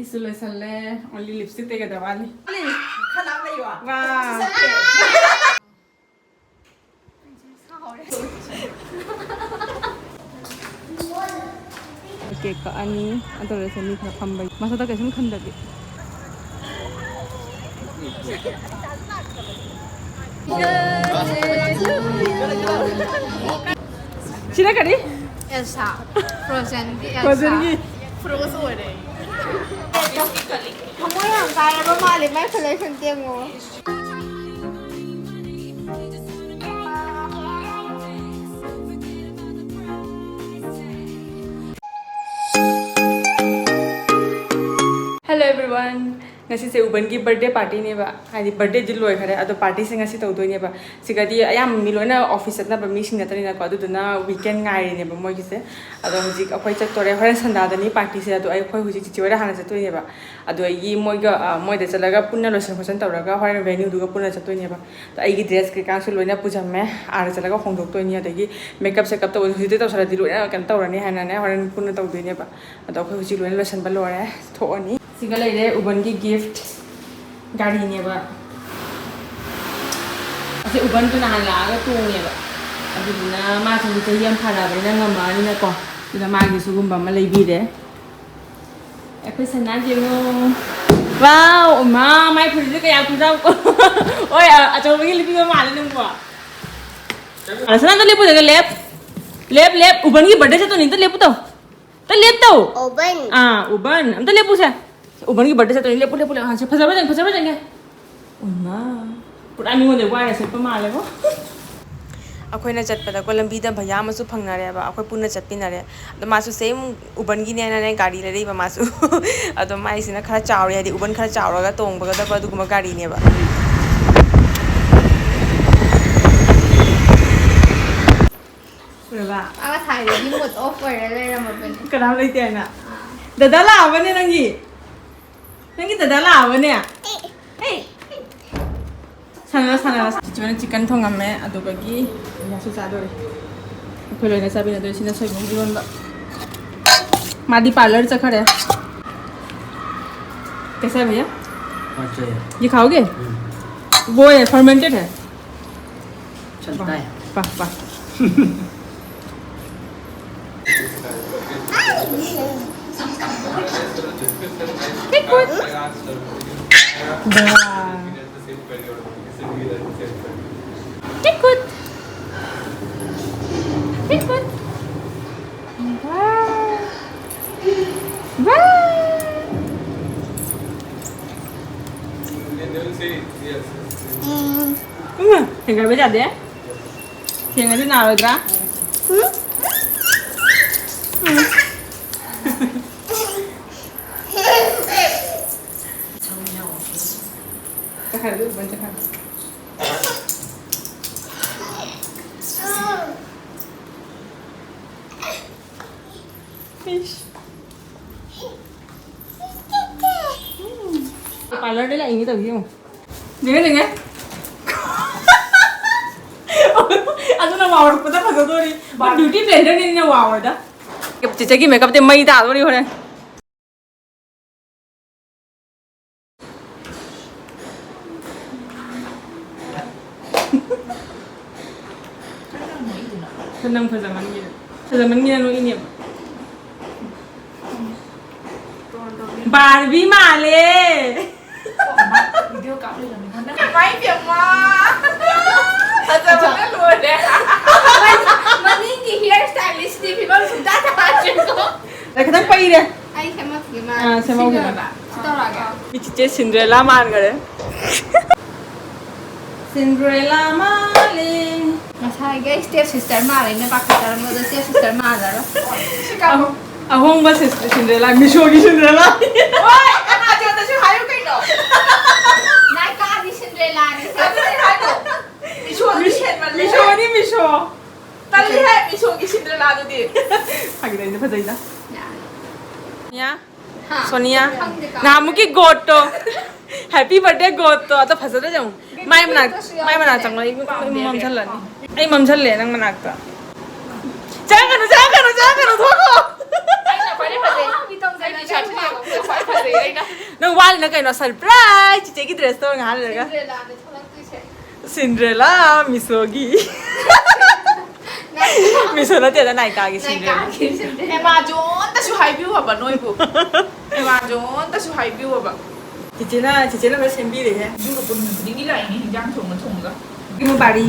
Solution only lipstick take the one. Wow. Okay, kaani atau rasa ni tak kambai. Masa tak kesem khanda bi. Sila kali? Elsa. Frozen ki Elsa. Frozen ki. Frozen ore. Kamu yang kaya pemali mai collection tiamo. Hello everyone. Ngasi se uban ki birthday party ne ba. Hai birthday jil loi khare ado party se ngasi tau doi ne ba. Sigadi ayam milona office na ba meeting na tani na ko adu na weekend ngai ne ba moi ki se. Ado hujik akhoi chak tore hore sanda da ni party se ado ai khoi hujik chi wara hana chatoi ne ba. Ado ai moi ga moi de chalaga punna losan khosan tawraga hore venue du ga punna chatoi ne ba. To ai gi dress ke kan su loina pujam me ar chalaga hongdok toi ni adagi makeup setup to hujik to sara di loina kan tawrani hana ne hore punna tau doi ne ba. Ado khoi hujik loina losan ba lore tho ani. Sigalai de uban ki gift gari ne ba ase uban tu nahan la ga tu ne ba aduna ma thang ti yam phara ba na ngama ni na ko dina ma gi sugumba ma lei bi de akhoi sana je no wow ma mai phuri ka ya tu dau ko oi a chaw gi lipi ma le nung ko ala sana to lepu de lep uban ki birthday se to ni to lepu to lep to Open. uban am to lepu sa uban ki birthday se to ni lepu ha se phasa ba jang Uma, pura mi ngon de wai se pa ma le ko akhoi na chat pada ko lambi da bhaya ma su phangna re ba akhoi punna chat pin re ado ma su same uban gi ne na gari le ba ma su ado mai sina khara chaw re di uban khara chaw ra ga tong ba ga da ba du ma gari ne ba pura ba Aga thai de ni mot offer le ra ma ben. kadam lai te na dada la ba ne nangi dada la ba ne hey sana cuman chicken thong amme adu bagi ya su sa dore ko le na sabi na dore sina soi mong diwan ba madi parlor चा खड़ा है कैसा है भैया अच्छा है ये खाओगे वो है फर्मेंटेड है चलता है वाह वाह Tinggal baca deh. Tinggal itu naruh dra. Cakar dulu, bukan cakar. Fish. Parlor đây là ini tau không? Dengar. Aduh na wow pata pata dori. Ba beauty blender ni na wow da. Cica ki makeup te mai da dori hore. Senang pajaman ni no ini. Barbie male. Video call le la mình nó máy việc mà. Acha luôn đấy. Mình đi hair stylist đi people सुनता था आजको. Dekat apa ini? Ai sama gimana? Sama gimana? Kita lagi. Cici Cinderella मान करे. Cinderella माले. Masa guys step sister male ne pakai cara mode step sister male lo. Chicago. Ahong ba Cinderella Mishogi Cinderella. Oi, kan aja tuh sih hayu kayak lo. Naik ke di Cinderella nih. Apa sih hayu? Misho ni Misho. Tali hai Mishogi Cinderella tuh di. Lagi dah ini pasal dah. Ya. हाँ सोनिया नाम की गोटो happy birthday गोटो तो फंसा था जाऊँ मैं मना चंगा एक ममचल लानी एक ममचल ले नंग मना का jangan kanu थोको Ay, na pwede. Itong sa na siya. Pwede. nang wal na kayo na surprise chiche ki dress to nga le ga ซินเดอเรลล่าในโทรศัพท์เฉย Cinderella misogi miso na tia na ka gi ในกา Cinderella รกินซินเดอเร 에 ลล่า 마존 다시 하이뷰 봐봐 너이부 에 마존 다시 하이뷰 봐봐 chiche na ba sembi le he 이거 보는 분위기가 이미 굉장히 좋은 건가? ki mo bari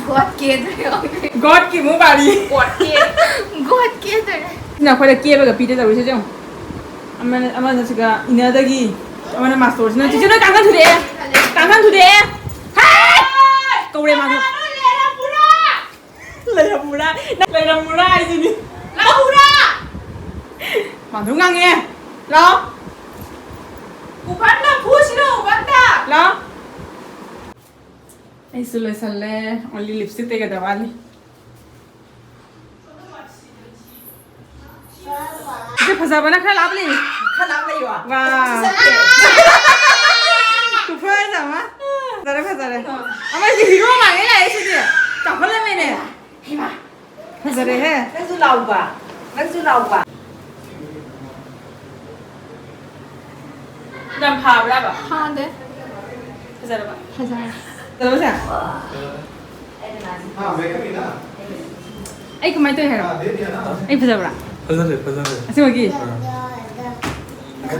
กดเกตเลยโอเค god ki mo bari 꽉게 กดเกตเลย na ko da kiye ba ga pite da wi se jong ama na siga ina da gi ama na master na chiche na kang kan thu de kang kan thu de hai ko re ma le la mura ai gì đi 라우라! mà đúng ngang nghe lo 우반다 보시러 우반다! lo ai sule sale only lipstick te ga dawali je phasa bana kha lap le 하나 왜요? wow tu phơi sao má ra đây phasa đây ama gì hero mà cái này chứ gì chẳng có lên mày nè phasa đây he Nagsu lau ba? đam phà ra ba ฮอนเด้ phasa đây ba ภาษา Tao nói sao? Anh không may tôi hả? Anh phải sao 파자래. Xin mời kì.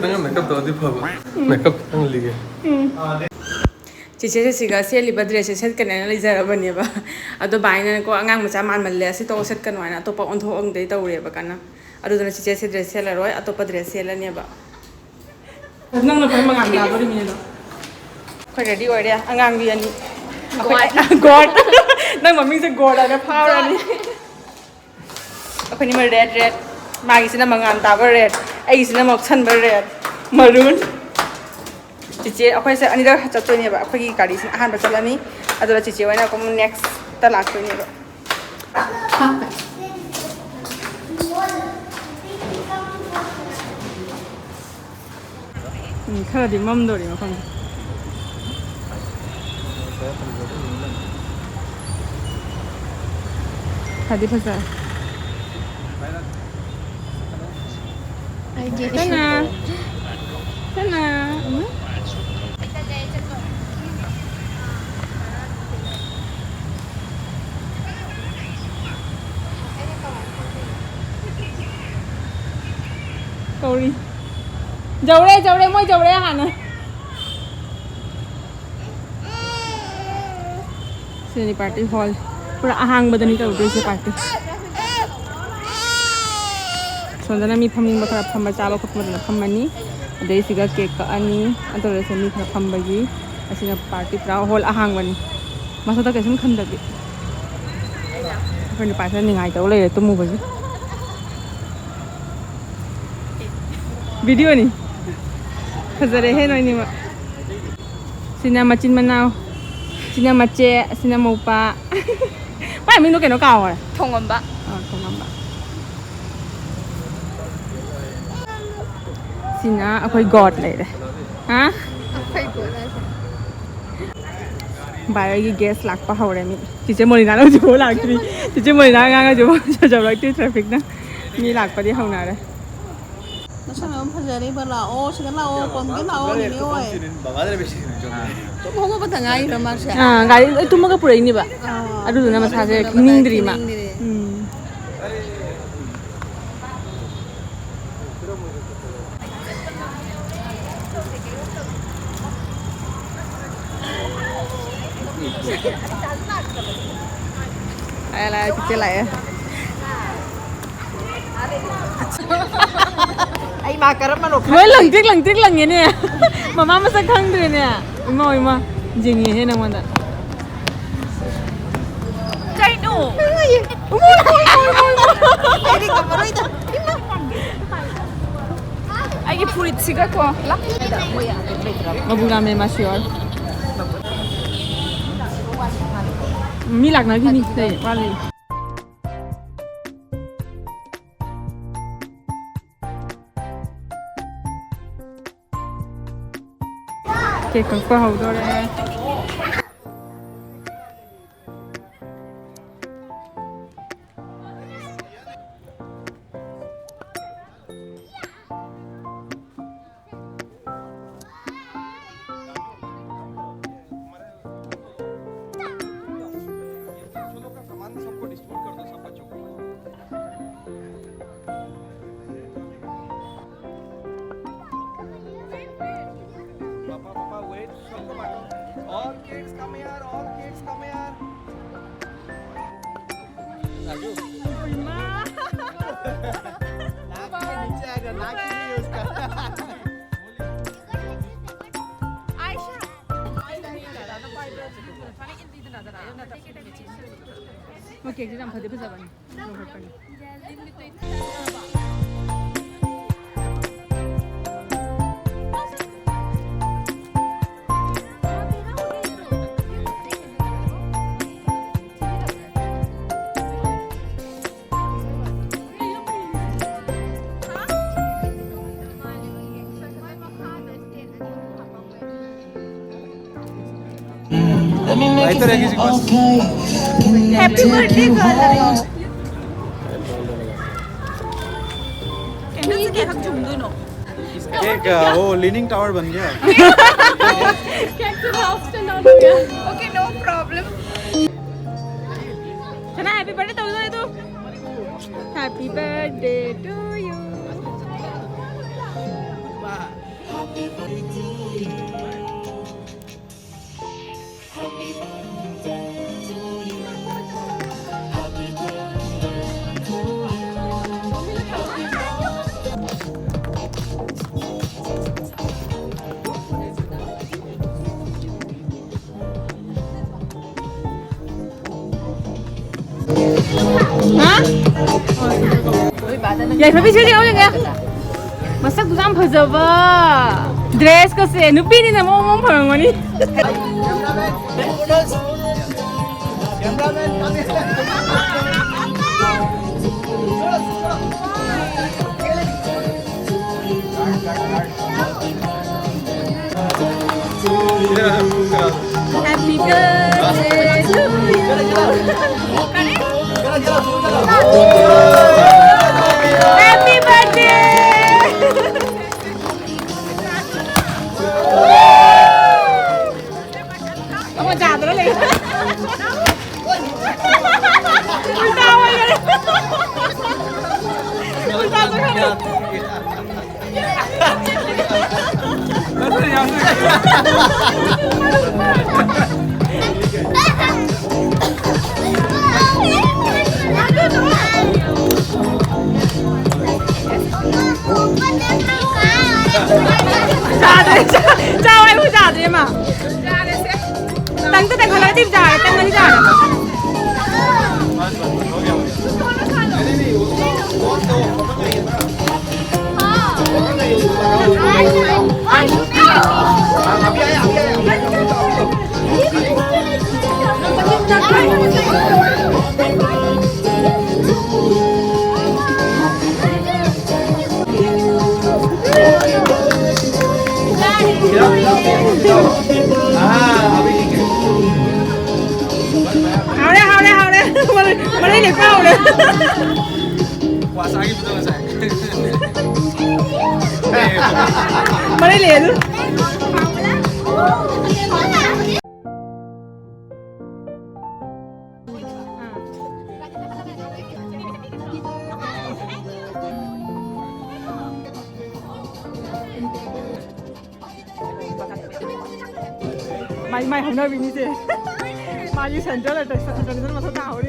내가 메이크업 더 어디 봐봐. 메이크업 딱 리게. Chị sẽ siga sẽ liba dress set cái này lấy ra bani ba. Ado bai na ko angang macha man mal le si to set kan wana to pa on tho ang dei tau re ba kana. Ado na chị sẽ dress la roi ato pa dress la ne ba. Nang na pai mangang da bari mi do. Khoi ready oi dia angang bi ani. God. Nang mami se God ana phao ra ni. Akhoi ni ma red. Magi sina mangan ta ba red. Ai sina mok chan ba red. Maroon. Cici akhoi se ani da chatoi ni ba akhoi ki gari sin ahan ba chalani. Adora cici waina ko next ta laktoi ni ba. ข้าวไป Khá di mâm đồ đi mà không. Khá di phasa. ไอเดีย Sana. Sana. Cầu đi. Dầu đây, môi dầu đây hả nè. Sini party hall. Pura ahang ba dani tawag sa party. So dana mi phaming ba khara phamba chalo khop ma phambani. Adai siga cake ka ani. Adore se mi khara phambagi. Asina party pra hall ahang bani. Masa ta kaisam khandabi. Apni paisa ningai taw le tumu ba ji. Video ni. Khazare he noi ni ma. Sina machin manao. Sina mache, sina mopa. Ba mi no ke no ka wa. ทงกันปะ Không ba. Sina akhoi god le de. Ha? ไปกดเลย Bài cái gas lạc pa hore mi. Chỉ chơi mồi nào jo lạc tri. Chỉ chơi mồi nào ngang jo jo lạc tri traffic na. Mi lạc pa di hau na de. nó sang ông phải đi bên là ô sẽ là ô còn cái là ô này ôi tôi không có bắt thằng ai rồi mà sẽ Ah, gari itu mah pura ini, Pak. Aduh, nama saya Ning Drima. Ayolah, kecil lah ya. ai mà cà rốt mà nộp Woi, lang tik lang ini ya. Mama masak kang dulu ini ya. Ima, jengi ini namanya. cây nụ ai đi cầm vào đây ta ai cái puri tsiga ko lắc Mabulame masyol. Milak na gini, dai, wali. Kek kan ko hau dore. 뭐 계기랑 받을 보자봐니. Lighter है किसी के पास? Happy birthday कर रहे हो कैसे cake हम झूम दोनों केक वो लीनिंग टावर बन गया। ओके नो प्रॉब्लम चना हैप्पी बर्थडे तो दो तू happy birthday to you 야이파비 제일 어려운 마싹 두장 퍼져봐 드레스 거스에 눈빛이나 멍멍 보는 거니 Happy birthday to you Happy birthday Ông chào tụi nó liền Ulta quay ra đi Ulta tụi nó liền chào em chào đi mà tăng tất cả họ lại tiếp dài tăng lên dài hao đấy mà đây để cao đấy Wasabi betul saya. mà đây liền mày không nơi mình gì mà như sần cho là trời mà sao nào đi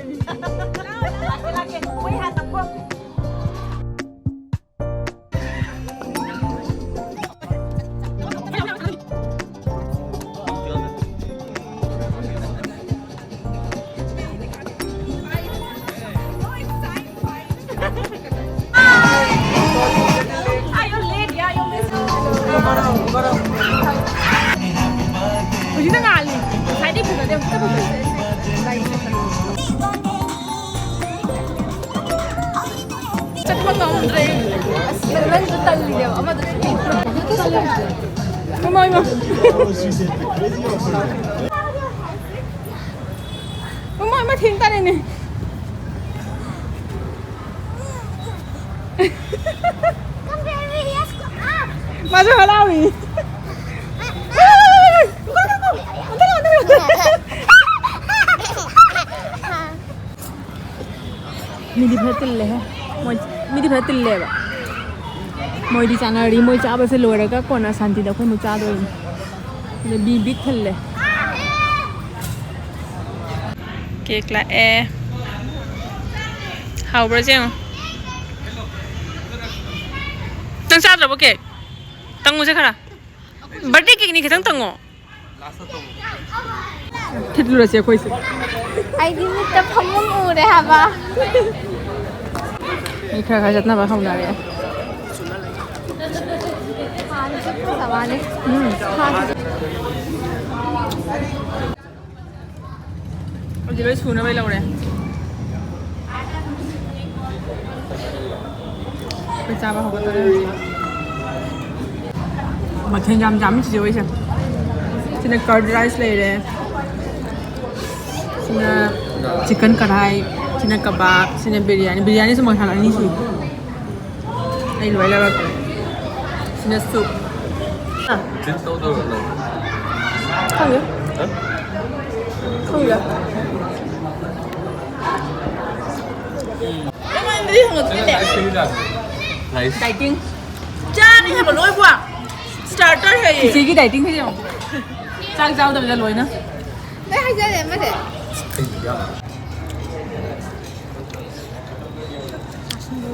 Udah ngali, saya di buka dia kita buka. Cepat ngomong deh. Sebenarnya itu tali dia, ama tadi. Mama. Mamaทิ้งตาเนี่ยมาช่วยเราอีกमिडी भरतिल्ले है मिडी भरतिल्ले बा मोइडी चानारी मोइ चाबा से लोरेगा कोना शांति दा कोइ मुचा दो ले B big थल्ले केक ला ए Haubra cheng. Tang sa dra ke. Tang mo se khara. Birthday cake ni khang tang ngo. Thit lu ra se khoi se. Ai đi mit ta phamung u re ha ba. Ni khara jatna ba hauna re. Ha ni se sa ba ni. Ji loi chuna bai lo re. Bai cha ba ho ba ta re. Mà thêm jam chỉ rồi xem. Xin là curd rice lấy đấy. Xin là chicken kadai, xin là kebab, xin là biryani semua hal ini sih. Đây loại là xin là soup. À. Không được. Không được. Em ăn đi thằng cái đẹp. Đại tinh. Cha đi hay mà lôi qua. Starter hay gì? Chỉ cái đại tinh thôi không? Trang rau tầm là lối nữa. Đấy hay ra để mà để.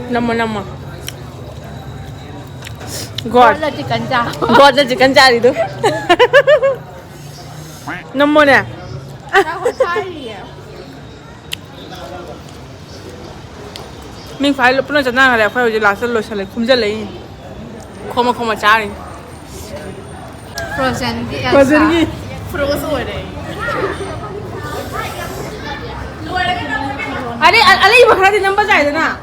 Năm mà. God. Là chỉ cần chào. God là chỉ cần trả đi thôi. Năm nè. Tao có sai gì à? Mình phải lúc nó chặt na là phải rồi là sẽ lôi lại không dễ lấy. Không mà trả đi. Frozen cái. Frozen gì? Frozen rồi đấy. Anh iba khara din number jai na.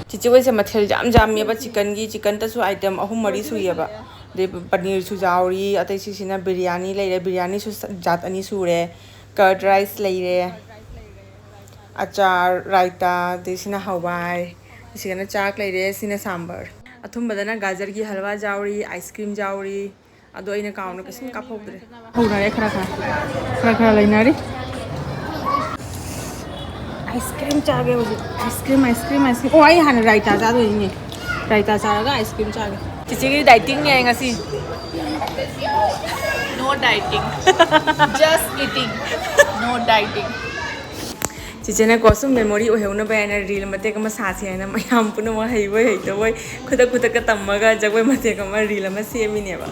Chichi wei se mathel jam ye ba chicken ta su item ahum mari su ye ba. De paneer su jauri atai si sina biryani su jat ani su re. Curd rice lai re. Achar raita de sina hawai. Sina chak lai re sina sambar. Athum badana gajar ki halwa jauri, ice cream jauri. Ado ina kauna kasim ka phokdre. Hona re khara lai na ri. Ice cream चागे मुझे ice cream ओ आई हाने रायता चादो इने रायता चागा ice cream चागे Chichi की dieting ने आएगा सी No dieting. Just eating. No dieting. Chichi ने कोसम memory ओ हेउना बयान reel मते कम सासे हैना मयाम पुनो व हेइबो हेइतो वय खुदा का तम्मगा जगवे मते कम रील म सेमिनेबा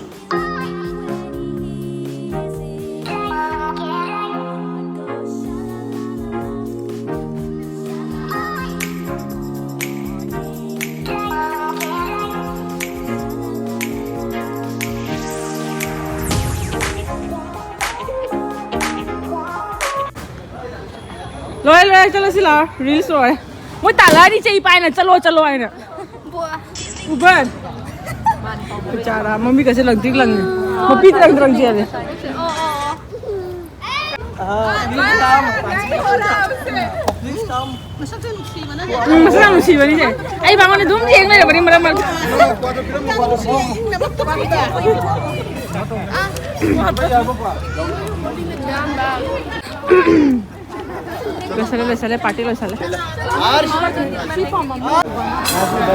Lôi chalo sila reels rồi. Mỗi tả lại đi chơi bài này chalo ai nè. Uber. Bicara mami kasi lang tik lang. Mapit lang siya le. Masaya musiba ni siya. Ay bangon ni dum dieng na bari maram. ले party लो साले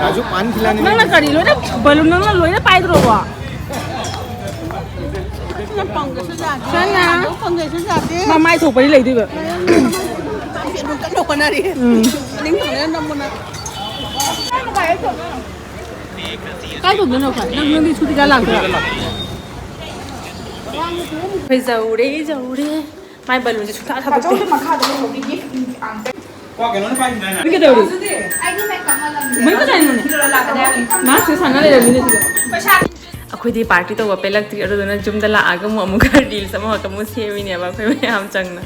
राजू पान खिलाने ना करी लो ना balloon ना लो ना pipe रोवा मामा आई थोपड़ी ले दी बे काय तो ना का नंग दी छुटी का लाग फिर जाऊरे माय बलून से छुटा था तो qua cái nó bay này này cái đầu đi Ai đi mẹ cầm lần. mấy cái này nè má sẽ sang cái này mình đi अखोई दी पार्टी तो वपे लगती है तो ना जुम दला आगे मुँह का डील sama kamu सेवी नहीं अब कोई में हम चंगना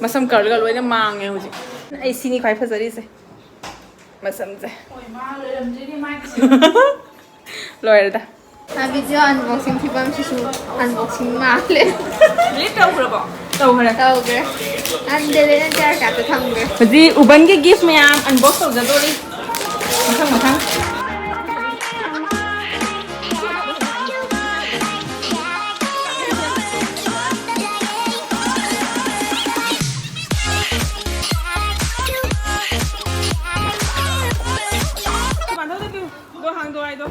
masam karga loina mange hoje ai sini khai phajari se masam se loira da Ha video unboxing thì bấm chỉ unboxing mà lên. lít đâu rồi bỏ đâu rồi Đâu kìa. 안돼 나 같이 탐게 Jadi uban ke gift mayam unbox tau jado ni. Masang. Dua hang dua itu.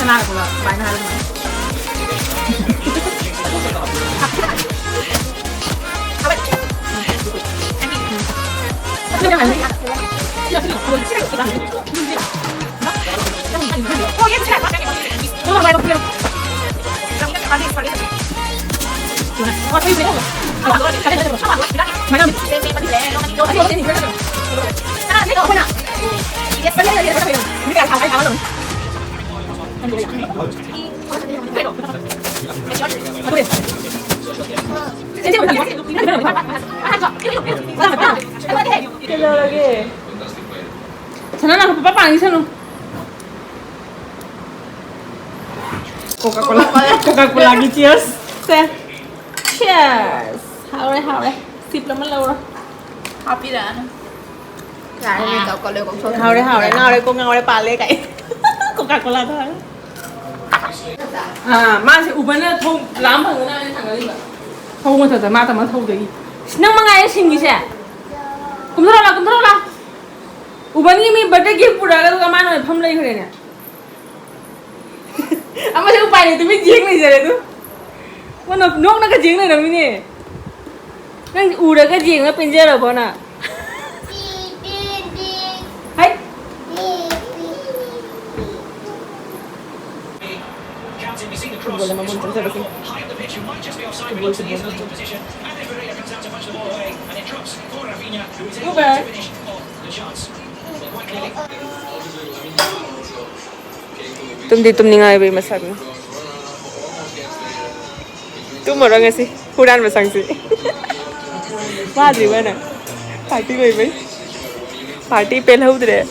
Kenapa pula? Banyak hal ini. Sana na papa pani sana. Coca-Cola lagi cheers. Cheers. Hao Sip lắm lâu rồi. Happy đã. Cái này cậu có lưu công số Hao đấy cô ngao đấy bà lê cái. Coca-Cola thôi. Mà sẽ uban nó thâu lắm bằng cái này thằng cái gì vậy? Thâu mà thật mà thâu đấy. Nang mangai singi se. Kumthara. Uban ni mi birthday gift pura ka mana mai pham lai khare ne. Ama se upai ne tumi jing nei jare tu. Mana nok na ka jing nei rami ne. Nang ura ka jing na pinjara bona. Hai. Boleh mamun terus habis. Uban. Tum ningai be masak na. Tum orang sih, hudan masang sih. Wah di mana? Party be. Party pel hau dre.